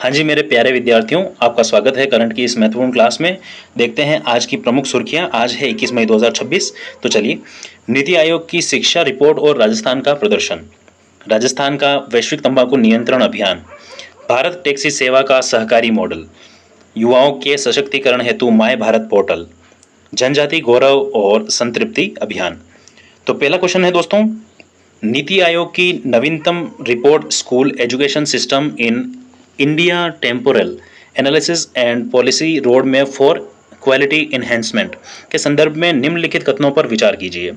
हाँ जी मेरे प्यारे विद्यार्थियों, आपका स्वागत है करंट की इस महत्वपूर्ण क्लास में। देखते हैं आज की प्रमुख सुर्खियां। आज है 21 मई 2026। तो चलिए, नीति आयोग की शिक्षा रिपोर्ट और राजस्थान का प्रदर्शन, राजस्थान का वैश्विक तंबाकू नियंत्रण अभियान, भारत टैक्सी सेवा का सहकारी मॉडल, युवाओं के सशक्तिकरण हेतु माय भारत पोर्टल, जनजाति गौरव और संतृप्ति अभियान। तो पहला क्वेश्चन है दोस्तों, नीति आयोग की नवीनतम report school education system in India temporal analysis and policy road map for quality enhancement के संदर्भ में निम्नलिखित कथनों पर विचार कीजिए।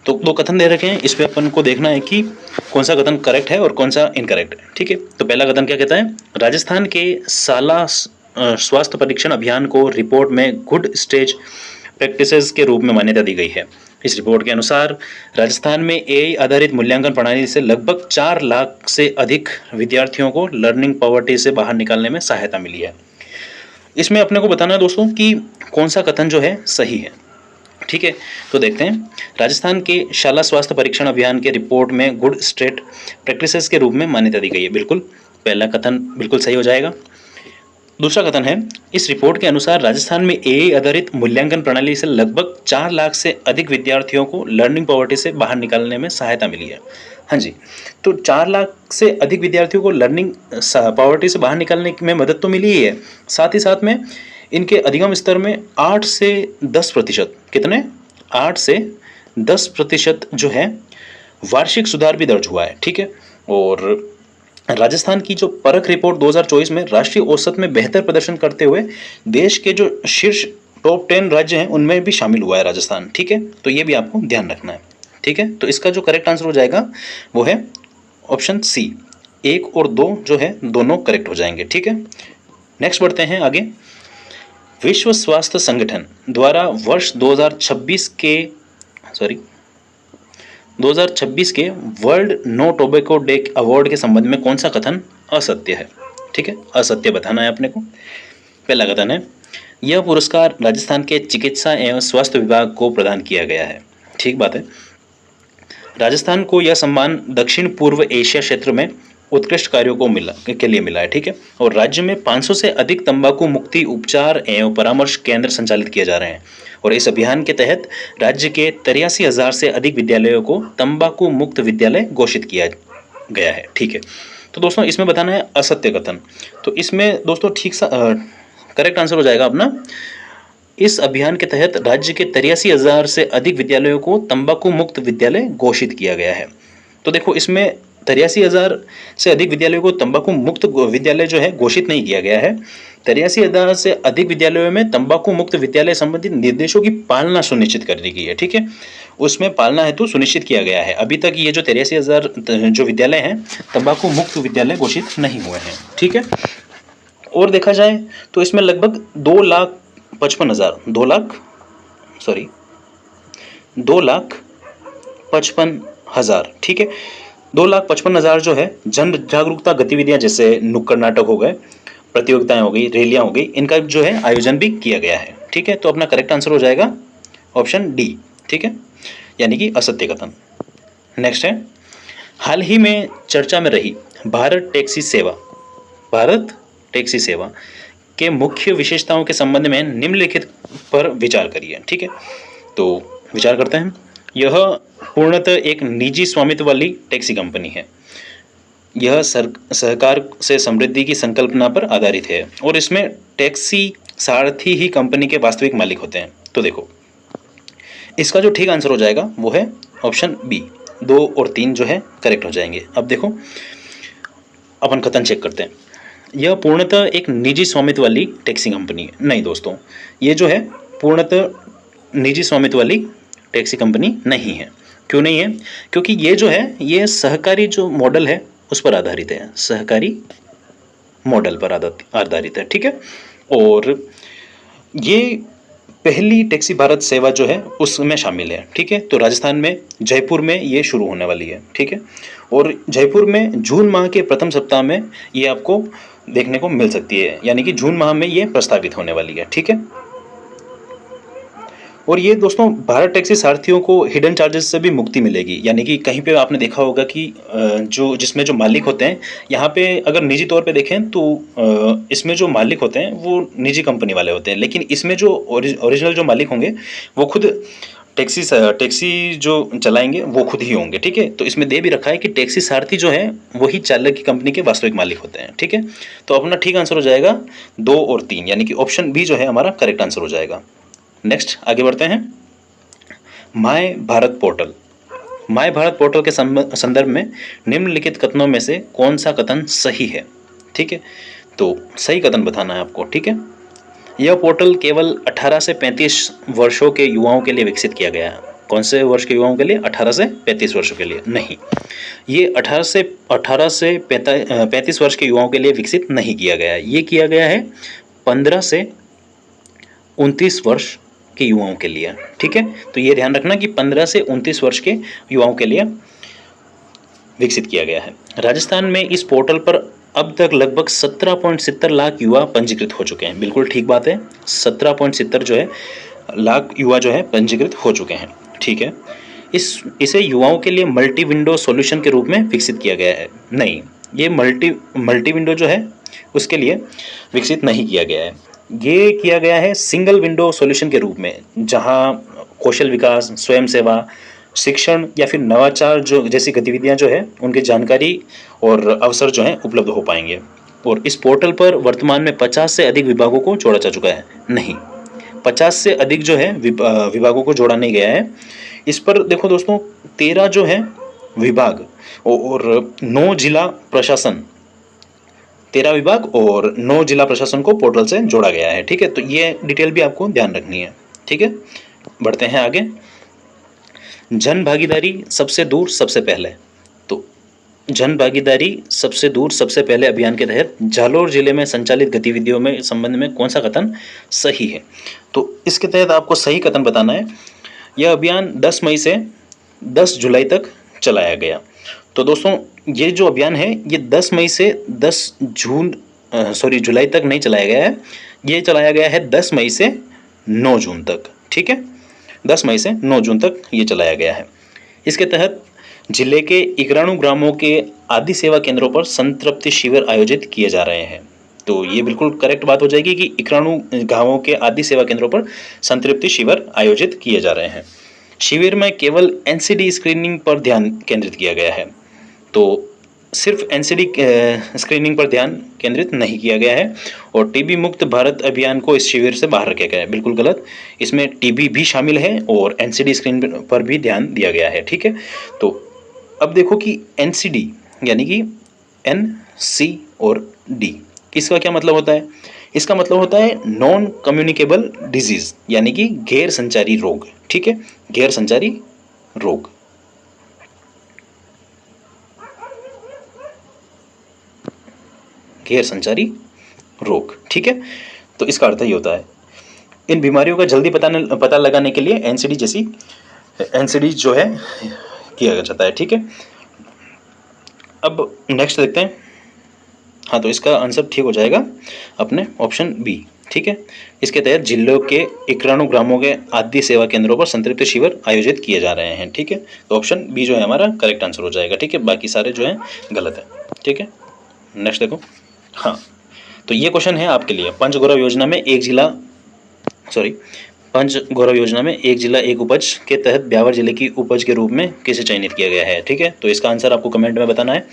तो दो कथन दे रखे हैं, इस पे अपन को देखना है कि कौन सा कथन करेक्ट है और कौन सा इनकरेक्ट है। ठीक है, तो पहला कथन क्या कहता है, राजस्थान के साला स्वास्थ्य परीक्षण अभियान को रिपोर्ट में गुड स्टेज प्रैक्टिसेस के रूप में मान्यता दी गई है। इस रिपोर्ट के अनुसार राजस्थान में एआई आधारित मूल्यांकन प्रणाली से लगभग 4 लाख से अधिक विद्यार्थियों को लर्निंग पॉवर्टी से बाहर निकालने में सहायता मिली है। इसमें अपने को बताना है दोस्तों कि कौन सा कथन जो है सही है। ठीक है, तो देखते हैं, राजस्थान के शाला स्वास्थ्य परीक्षण अभियान के रिपोर्ट में गुड स्टेट प्रैक्टिसेस के रूप में मान्यता दी गई है। बिल्कुल, पहला कथन बिल्कुल सही हो जाएगा। दूसरा कथन है, इस रिपोर्ट के अनुसार राजस्थान में एआई आधारित मूल्यांकन प्रणाली से लगभग 4 लाख से अधिक विद्यार्थियों को लर्निंग पॉवर्टी से बाहर निकालने में सहायता मिली है। हाँ जी, तो 4 लाख से अधिक विद्यार्थियों को लर्निंग पॉवर्टी से बाहर निकालने में मदद तो मिली ही है, साथ ही साथ में इनके अधिगम स्तर में 8 से 10%, कितने 8 से 10% जो है वार्षिक सुधार भी दर्ज हुआ है। ठीक है, और राजस्थान की जो परख रिपोर्ट 2024 में राष्ट्रीय औसत में बेहतर प्रदर्शन करते हुए देश के जो शीर्ष टॉप 10 राज्य हैं उनमें भी शामिल हुआ है राजस्थान। ठीक है, तो ये भी आपको ध्यान रखना है। ठीक है, तो इसका जो करेक्ट आंसर हो जाएगा वो है ऑप्शन सी, 1 और 2 जो है दोनों करेक्ट हो जाएंगे। ठीक है, नेक्स्ट बढ़ते हैं आगे। विश्व स्वास्थ्य संगठन द्वारा वर्ष 2026 के world no tobacco day award के संबंध में कौन सा कथन असत्य है। ठीक है, असत्य बताना है अपने को। पहला कथन है, यह पुरस्कार राजस्थान के चिकित्सा एवं स्वास्थ्य विभाग को प्रदान किया गया है। ठीक बात है, राजस्थान को यह सम्मान दक्षिण पूर्व एशिया क्षेत्र में उत्कृष्ट कार्यों के लिए मिला है। ठीक है, और राज्य में 500 से अधिक तंबाकू मुक्ति उपचार एवं परामर्श केंद्र संचालित किए जा रहे हैं, और इस अभियान के तहत राज्य के 83,000 से अधिक विद्यालयों को तंबाकू मुक्त विद्यालय घोषित किया गया है। ठीक है, तो दोस्तों इसमें बताना है असत्य कथन। तो इसमें दोस्तों ठीक सा करेक्ट आंसर हो जाएगा अपना, इस अभियान के तहत राज्य के 83,000 से अधिक विद्यालयों को तंबाकू मुक्त विद्यालय घोषित किया गया है। तो देखो, इसमें 83,000 से अधिक विद्यालयों को तंबाकू मुक्त विद्यालय जो है घोषित नहीं किया गया है। 83,000 से अधिक विद्यालयों में तंबाकू मुक्त विद्यालय संबंधित निर्देशों की पालना सुनिश्चित कर दी गई है। ठीक है, उसमें पालना हेतु सुनिश्चित किया गया है। अभी तक ये जो 83,000 जो विद्यालय हैं तंबाकू मुक्त विद्यालय घोषित नहीं हुए हैं। ठीक है, और देखा जाए तो इसमें लगभग 2,55,000, ठीक है, 2,55,000 जो है जन जागरूकता गतिविधियां, जैसे नुक्कड़ नाटक हो गए, प्रतियोगिताएं हो गई, रैलियां हो गई, इनका जो है आयोजन भी किया गया है। ठीक है, तो अपना करेक्ट आंसर हो जाएगा ऑप्शन डी। ठीक है, यानी कि असत्य कथन। नेक्स्ट है, हाल ही में चर्चा में रही भारत टैक्सी सेवा के मुख्य विशेषताओं के संबंध में निम्नलिखित पर विचार करिए। ठीक है, तो विचार करते हैं। यह पूर्णतः एक निजी स्वामित्व वाली टैक्सी कंपनी है। यह सहकार से समृद्धि की संकल्पना पर आधारित है, और इसमें टैक्सी सारथी ही कंपनी के वास्तविक मालिक होते हैं। तो देखो, इसका जो ठीक आंसर हो जाएगा वो है ऑप्शन बी, 2 और 3 जो है करेक्ट हो जाएंगे। अब देखो, अपन कथन चेक करते हैं। यह पूर्णतः एक निजी स्वामित्व वाली टैक्सी कंपनी है। नहीं दोस्तों, ये जो है पूर्णतः निजी स्वामित्व वाली टैक्सी कंपनी नहीं है। क्यों नहीं है? क्योंकि ये जो है ये सहकारी जो मॉडल है उस पर आधारित है, सहकारी मॉडल पर आधारित है। ठीक है, और ये पहली टैक्सी भारत सेवा जो है उसमें शामिल है। ठीक है, तो राजस्थान में जयपुर में ये शुरू होने वाली है। ठीक है, और जयपुर में जून माह के प्रथम सप्ताह में ये आपको देखने को मिल सकती है, यानी कि जून माह में ये प्रस्तावित होने वाली है। ठीक है, और ये दोस्तों भारत टैक्सी सारथियों को हिडन चार्जेस से भी मुक्ति मिलेगी, यानी कि कहीं पे आपने देखा होगा कि जो जिसमें जो मालिक होते हैं, यहाँ पे अगर निजी तौर पे देखें तो इसमें जो मालिक होते हैं वो निजी कंपनी वाले होते हैं, लेकिन इसमें जो ओरिजिनल जो मालिक होंगे वो खुद टैक्सी जो चलाएंगे वो खुद ही होंगे। ठीक है, तो इसमें दे भी रखा है कि टैक्सी सारथी जो है वही चालक की कंपनी के वास्तविक मालिक होते हैं। ठीक है, तो अपना ठीक आंसर हो जाएगा 2 और 3, यानी कि ऑप्शन बी जो है हमारा करेक्ट आंसर हो जाएगा। नेक्स्ट आगे बढ़ते हैं। My Bharat portal. My Bharat portal के संदर्भ में निम्नलिखित कथनों में से कौन सा कथन सही है? ठीक है, तो सही कथन बताना है आपको। ठीक है, यह पोर्टल केवल 18 से 35 वर्षों के युवाओं के लिए विकसित किया गया है। कौन से वर्ष के युवाओं के लिए? 18 से 35 वर्षों के लिए नहीं, ये 18 से 35 वर्ष के युवाओं के लिए विकसित नहीं किया गया है। ये किया गया है 15 से 29 वर्ष के युवाओं के लिए। ठीक है, तो ये ध्यान रखना कि 15 से 29 वर्ष के युवाओं के लिए विकसित किया गया है। राजस्थान में इस पोर्टल पर अब तक लगभग 17.70 लाख युवा पंजीकृत हो चुके हैं। बिल्कुल ठीक बात है, 17.70 जो है लाख युवा जो है पंजीकृत हो चुके हैं। ठीक है, इसे युवाओं के लिए मल्टी विंडो सॉल्यूशन के रूप में विकसित किया गया है। नहीं, ये मल्टी विंडो जो है उसके लिए विकसित नहीं किया गया है। ये किया गया है सिंगल विंडो सॉल्यूशन के रूप में, जहां कौशल विकास, स्वयं सेवा, शिक्षण या फिर नवाचार जो जैसी गतिविधियां जो है उनकी जानकारी और अवसर जो है उपलब्ध हो पाएंगे। और इस पोर्टल पर वर्तमान में 50 से अधिक विभागों को जोड़ा जा चुका है। नहीं, 50 से अधिक जो है विभागों को जोड़ा नहीं गया है। इस पर देखो दोस्तों 13 जो है विभाग और 9 जिला प्रशासन, 13 विभाग और 9 जिला प्रशासन को पोर्टल से जोड़ा गया है। ठीक है, तो ये डिटेल भी आपको ध्यान रखनी है। ठीक है, बढ़ते हैं आगे। जन भागीदारी सबसे दूर सबसे पहले। तो जन भागीदारी सबसे दूर सबसे पहले अभियान के तहत जालोर जिले में संचालित गतिविधियों में संबंध में कौन सा कथन सही है? तो इसके तहत आपको सही कथन बताना है। यह अभियान 10 मई से 10 जुलाई तक चलाया गया। तो दोस्तों ये जो अभियान है ये 10 मई से 10 जुलाई तक नहीं चलाया गया है, ये चलाया गया है 10 मई से 9 जून तक। ठीक है, 10 मई से 9 जून तक ये चलाया गया है। इसके तहत जिले के 91 ग्रामों के आदि सेवा केंद्रों पर संतृप्ति शिविर आयोजित किए जा रहे हैं। तो ये बिल्कुल करेक्ट बात हो जाएगी कि 91 गांवों के आदि सेवा केंद्रों पर संतृप्ति शिविर आयोजित किए जा रहे हैं। शिविर में केवल एनसीडी स्क्रीनिंग पर ध्यान केंद्रित किया गया है। तो सिर्फ एनसीडी स्क्रीनिंग पर ध्यान केंद्रित नहीं किया गया है और टीबी मुक्त भारत अभियान को इस शिविर से बाहर रखा गया है। बिल्कुल गलत, इसमें टीबी भी शामिल है और एनसीडी स्क्रीन पर भी ध्यान दिया गया है। ठीक है, तो अब देखो कि एनसीडी यानी कि एन, सी और डी, इसका क्या मतलब होता है? इसका मतलब होता है नॉन कम्युनिकेबल डिजीज, यानी कि गैर संचारी रोग। ठीक है, गैर संचारी रोग। गैर संचारी रोग। ठीक है, तो इसका अर्थ ये होता है इन बीमारियों का जल्दी पता लगाने के लिए एनसीडी जो है किया जाता है। ठीक है, अब नेक्स्ट देखते हैं। हाँ, तो इसका आंसर ठीक हो जाएगा अपने ऑप्शन बी। ठीक है, इसके तहत जिलों के 91 ग्रामों के आदि सेवा केंद्रों पर संतृप्ति शिविर आयोजित किए जा रहे हैं। ठीक है, तो ऑप्शन बी जो है हमारा करेक्ट आंसर हो जाएगा। ठीक है, बाकी सारे जो है गलत है। ठीक है, नेक्स्ट देखो। हाँ, तो ये क्वेश्चन है आपके लिए। पंचगौरव योजना में एक जिला एक उपज के तहत ब्यावर जिले की उपज के रूप में किसे चयनित किया गया है? ठीक है, तो इसका आंसर आपको कमेंट में बताना है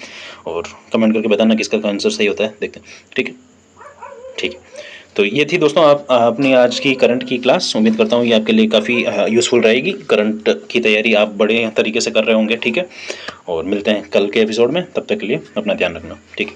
और कमेंट करके बताना किसका आंसर सही होता है। देखते हैं। ठीक है, ठीक है, तो ये थी दोस्तों आप अपनी आज की करंट की क्लास। उम्मीद करता हूँ ये आपके लिए काफ़ी यूज़फुल रहेगी। करंट की तैयारी आप बड़े तरीके से कर रहे होंगे। ठीक है, और मिलते हैं कल के एपिसोड में। तब तक के लिए अपना ध्यान रखना। ठीक है।